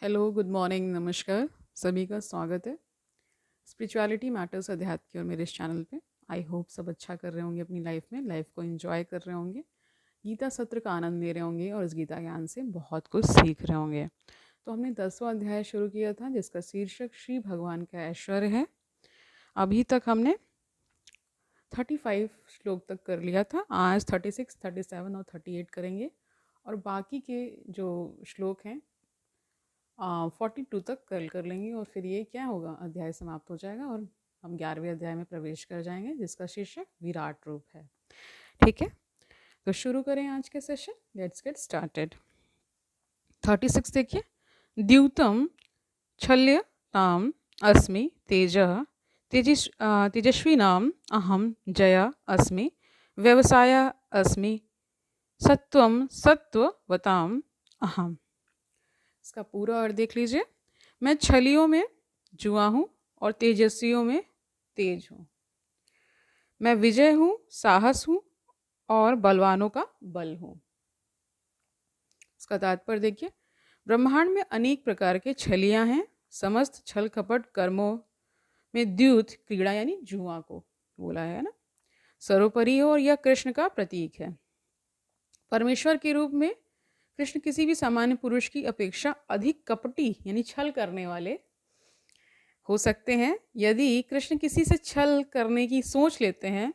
Hello, good morning, नमस्कार। सभी का स्वागत है स्पिरिचुअलिटी मैटर्स अध्यात्म की और मेरे इस चैनल पे। आई होप सब अच्छा कर रहे होंगे अपनी लाइफ में, लाइफ को एंजॉय कर रहे होंगे, गीता सत्र का आनंद ले रहे होंगे और इस गीता ज्ञान से बहुत कुछ सीख रहे होंगे। तो हमने 10वां अध्याय शुरू किया था जिसका शीर्षक श्री भगवान का ऐश्वर्य है। अभी तक हमने 35 श्लोक तक कर लिया था। आज 36, 37 और 38 करेंगे और बाकी के जो श्लोक हैं 42 तक कल कर लेंगे और फिर ये क्या होगा, अध्याय समाप्त हो जाएगा और हम 11वें अध्याय में प्रवेश कर जाएंगे जिसका शीर्षक विराट रूप है। ठीक है, तो शुरू करें आज के सेशन। Let's get started. 36 देखिए। द्यूतम छल्य ताम अस्मि तेजस्विनाम अहम जया अस्मि व्यवसाय अस्मि सत्वम सत्ववताम अहम। इसका पूरा अर्थ देख लीजिए। मैं छलियों में जुआ हूँ और तेजस्वियों में तेज हूँ। मैं विजय हूँ, साहस हूँ और बलवानों का बल हूँ। इसका तात्पर्य देखिए। ब्रह्मांड में अनेक प्रकार के छलियाँ हैं। समस्त छल कपट कर्मों में द्यूत क्रीड़ा यानी जुआ को बोला है ना, सर्वोपरि है और यह कृष्ण का प्रतीक है। परमेश्वर के रूप में कृष्ण किसी भी सामान्य पुरुष की अपेक्षा अधिक कपटी यानी छल करने वाले हो सकते हैं। यदि कृष्ण किसी से छल करने की सोच लेते हैं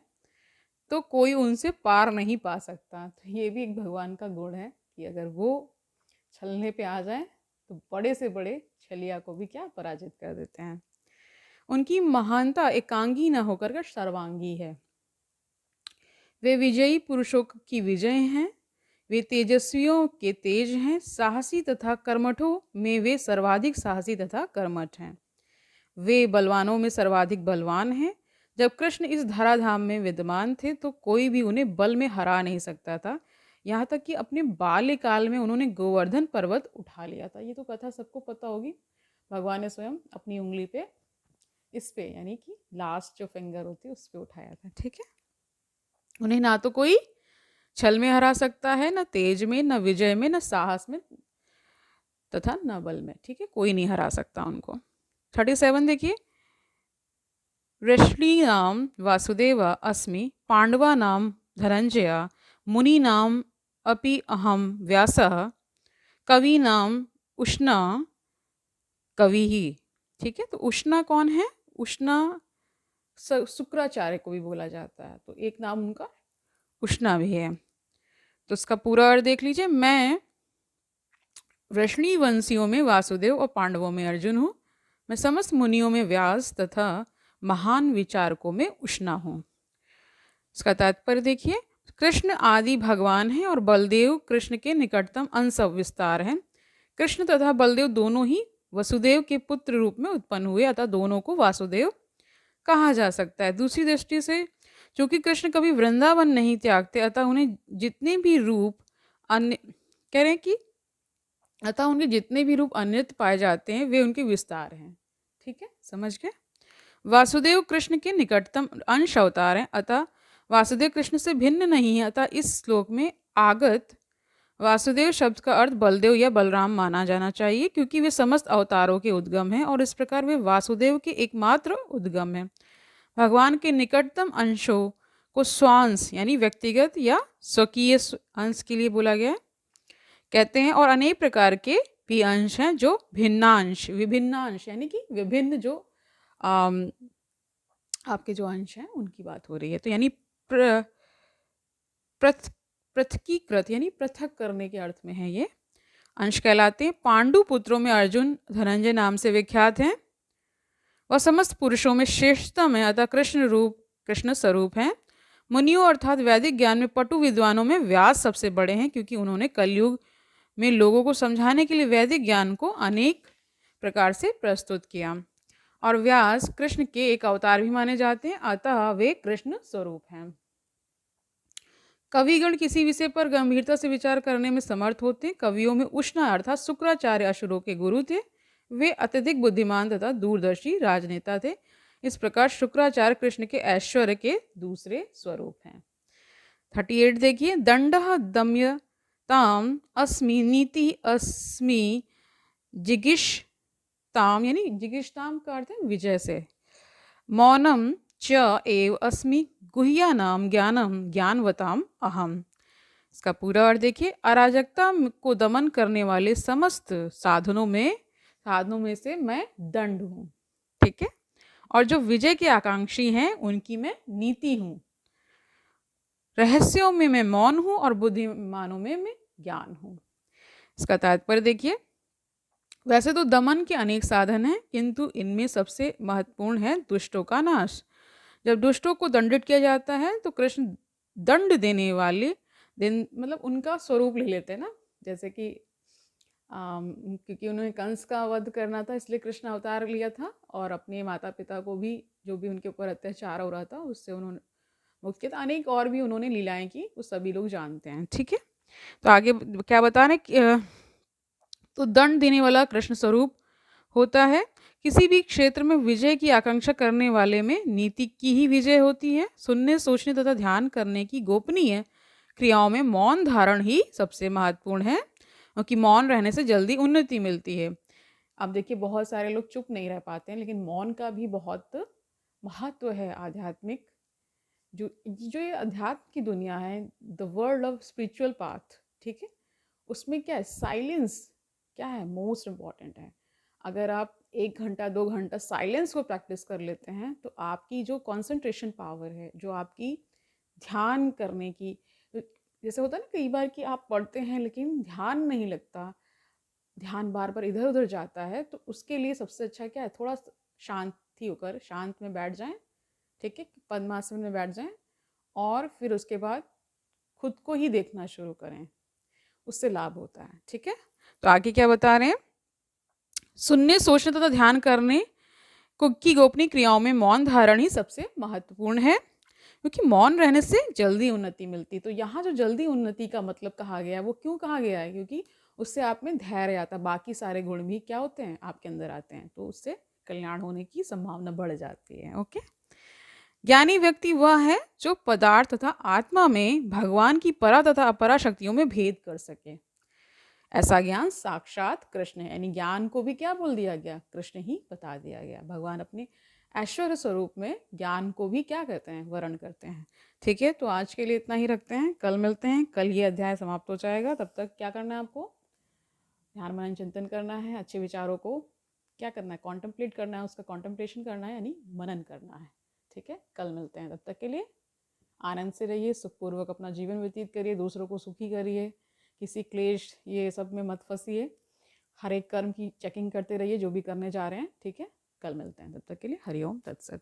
तो कोई उनसे पार नहीं पा सकता। तो ये भी एक भगवान का गुण है कि अगर वो छलने पे आ जाए तो बड़े से बड़े छलिया को भी क्या पराजित कर देते हैं। उनकी महानता एकांगी न होकर कर सर्वांगी है। वे विजयी पुरुषों की विजय हैं। वे तेजस्वियों के तेज हैं। साहसी तथा कर्मठों में वे सर्वाधिक साहसी तथा कर्मठ हैं। वे बलवानों में सर्वाधिक बलवान हैं। जब कृष्ण इस धराधाम में विद्यमान थे तो कोई भी उन्हें बल में हरा नहीं सकता था। यहाँ तक कि अपने बाल्यकाल में उन्होंने गोवर्धन पर्वत उठा लिया था। ये तो कथा सबको पता होगी। भगवान ने स्वयं अपनी उंगली पे, इस पे यानी कि लास्ट जो फिंगर होती है उस पे उठाया था। ठीक है, उन्हें ना तो कोई छल में हरा सकता है, न तेज में, न विजय में, न साहस में तथा न बल में। ठीक है, कोई नहीं हरा सकता उनको। 37 देखिए। ऋषीणाम वासुदेव अस्मि पांडवानाम धनंजय मुनीनाम अपि अहम व्यासः कवीनाम उष्णा कवि ही। ठीक है, तो उष्णा कौन है? उष्णा शुक्राचार्य को भी बोला जाता है, तो एक नाम उनका उष्णा भी है। तो उसका पूरा अर्थ देख लीजिए। मैं वृष्णि वंशियों में वासुदेव और पांडवों में अर्जुन हूँ। मैं समस्त मुनियों में व्यास तथा महान विचारकों में उष्णा हूँ। इसका तात्पर्य देखिए। कृष्ण आदि भगवान हैं और बलदेव कृष्ण के निकटतम अंश विस्तार हैं। कृष्ण तथा बलदेव दोनों ही वसुदेव के पुत्र रूप में उत्पन्न हुए, अतः दोनों को वासुदेव कहा जा सकता है। दूसरी दृष्टि से चूंकि कृष्ण कभी वृंदावन नहीं त्यागते, अतः उन्हें जितने भी रूप अन्य कह रहे हैं कि अतः उनके जितने भी रूप अन्यत्र पाए जाते हैं वे उनके विस्तार हैं। ठीक है, समझ गए। वासुदेव कृष्ण के निकटतम अंश अवतार हैं, अतः वासुदेव कृष्ण से भिन्न नहीं है। अतः इस श्लोक में आगत वासुदेव शब्द का अर्थ बलदेव या बलराम माना जाना चाहिए, क्योंकि वे समस्त अवतारों के उद्गम हैं और इस प्रकार वे वासुदेव के एकमात्र उद्गम हैं। भगवान के निकटतम अंशों को स्वांश यानी व्यक्तिगत या स्वकीय अंश के लिए बोला गया है कहते हैं, और अनेक प्रकार के भी अंश हैं जो भिन्नांश, विभिन्नांश यानी कि विभिन्न जो आम, आपके जो अंश हैं उनकी बात हो रही है। तो यानी पृथकीकृत यानी पृथक करने के अर्थ में है ये अंश कहलाते हैं। पांडु पुत्रों में अर्जुन धनंजय नाम से विख्यात हैं। वह समस्त पुरुषों में श्रेष्ठतम है, अतः कृष्ण स्वरूप हैं। मुनियों अर्थात वैदिक ज्ञान में पटु विद्वानों में व्यास सबसे बड़े हैं, क्योंकि उन्होंने कलयुग में लोगों को समझाने के लिए वैदिक ज्ञान को अनेक प्रकार से प्रस्तुत किया। और व्यास कृष्ण के एक अवतार भी माने जाते हैं, अतः वे कृष्ण स्वरूप हैं। कविगण किसी विषय पर गंभीरता से विचार करने में समर्थ होते। कवियों में उष्णा अर्थात शुक्राचार्य असुरों के गुरु थे। वे अत्यधिक बुद्धिमान तथा दूरदर्शी राजनेता थे। इस प्रकार शुक्राचार्य कृष्ण के ऐश्वर्य के दूसरे स्वरूप हैं। 38 देखिए। दंड दम्यताम अस्मि नीति अस्मि जिगिष्ताम, यानी जिगिष्ताम का अर्थ है विजय से। मौनम च एव अस्मि गुह्यानाम ज्ञानम ज्ञानवताम अहम। इसका पूरा अर्थ देखिए, अराजकता को दमन करने वाले समस्त साधनों में से मैं दंड हूँ। ठीक है, और जो विजय के आकांक्षी हैं उनकी मैं नीति हूँ। रहस्यों में मैं मौन हूँ और बुद्धिमानों में मैं ज्ञान हूँ। इसका तात्पर्य देखिए, वैसे तो दमन के अनेक साधन हैं, किंतु इनमें सबसे महत्वपूर्ण है दुष्टों का नाश। जब दुष्टों को दंडित किया जाता है तो कृष्ण दंड देने वाले दिन मतलब उनका स्वरूप ले लेते हैं ना। जैसे कि क्योंकि उन्होंने कंस का वध करना था, इसलिए कृष्ण अवतार लिया था, और अपने माता पिता को भी जो भी उनके ऊपर अत्याचार हो रहा था उससे उन्होंने मुक्त किया था। अनेक और भी उन्होंने लीलाएं की, वो सभी लोग जानते हैं। ठीक है, तो आगे क्या बता रहे हैं, तो दंड देने वाला कृष्ण स्वरूप होता है। किसी भी क्षेत्र में विजय की आकांक्षा करने वाले में नीति की ही विजय होती है। सुनने, सोचने तथा ध्यान करने की गोपनीय क्रियाओं में मौन धारण ही सबसे महत्वपूर्ण है, क्योंकि मौन रहने से जल्दी उन्नति मिलती है। अब देखिए, बहुत सारे लोग चुप नहीं रह पाते हैं, लेकिन मौन का भी बहुत महत्व है। आध्यात्मिक जो ये अध्यात्म की दुनिया है, the world of spiritual path, ठीक है, उसमें क्या है, साइलेंस क्या है, मोस्ट इम्पॉर्टेंट है। अगर आप 1 घंटा 2 घंटा साइलेंस को प्रैक्टिस कर लेते हैं तो आपकी जो कंसंट्रेशन पावर है, जो आपकी ध्यान करने की, जैसे होता है ना कई बार कि आप पढ़ते हैं लेकिन ध्यान नहीं लगता, ध्यान बार बार इधर उधर जाता है, तो उसके लिए सबसे अच्छा क्या है, थोड़ा शांति होकर शांत में बैठ जाएं। ठीक है, पद्मासन में बैठ जाएं और फिर उसके बाद खुद को ही देखना शुरू करें, उससे लाभ होता है। ठीक है, तो आगे क्या बता रहे हैं, सुनने, सोचने तथा ध्यान करने की गोपनीय क्रियाओं में मौन धारण ही सबसे महत्वपूर्ण है, क्योंकि मौन रहने से जल्दी उन्नति मिलती। तो यहाँ जो जल्दी उन्नति का मतलब कहा गया है, वो क्यों कहा गया है, क्योंकि उससे आप में धैर्य आता है, बाकी सारे गुण भी क्या होते हैं, आपके अंदर आते हैं, तो उससे कल्याण होने की संभावना बढ़ जाती है। ओके, ज्ञानी व्यक्ति वह है जो पदार्थ तथा आत्मा में भगवान की परा तथा अपरा शक्तियों में भेद कर सके। ऐसा ज्ञान साक्षात कृष्ण है, यानी ज्ञान को भी क्या बोल दिया गया, कृष्ण ही बता दिया गया। भगवान अपने ऐश्वर्य स्वरूप में ज्ञान को भी क्या कहते हैं, वर्ण करते हैं। ठीक है, तो आज के लिए इतना ही रखते हैं, कल मिलते हैं। कल ये अध्याय समाप्त हो जाएगा, तब तक क्या करना है आपको, ध्यान मनन चिंतन करना है, अच्छे विचारों को क्या करना है, कॉन्टम्पलेट करना है, उसका कॉन्टम्पलेशन करना है, यानी मनन करना है। ठीक है, कल मिलते हैं, तब तक के लिए आनंद से रहिए, सुखपूर्वक अपना जीवन व्यतीत करिए, दूसरों को सुखी करिए, किसी क्लेश ये सब में मत फंसिए, हर एक कर्म की चेकिंग करते रहिए जो भी करने जा रहे हैं। ठीक है, कल मिलते हैं, तब तक के लिए हरिओम तत्सत।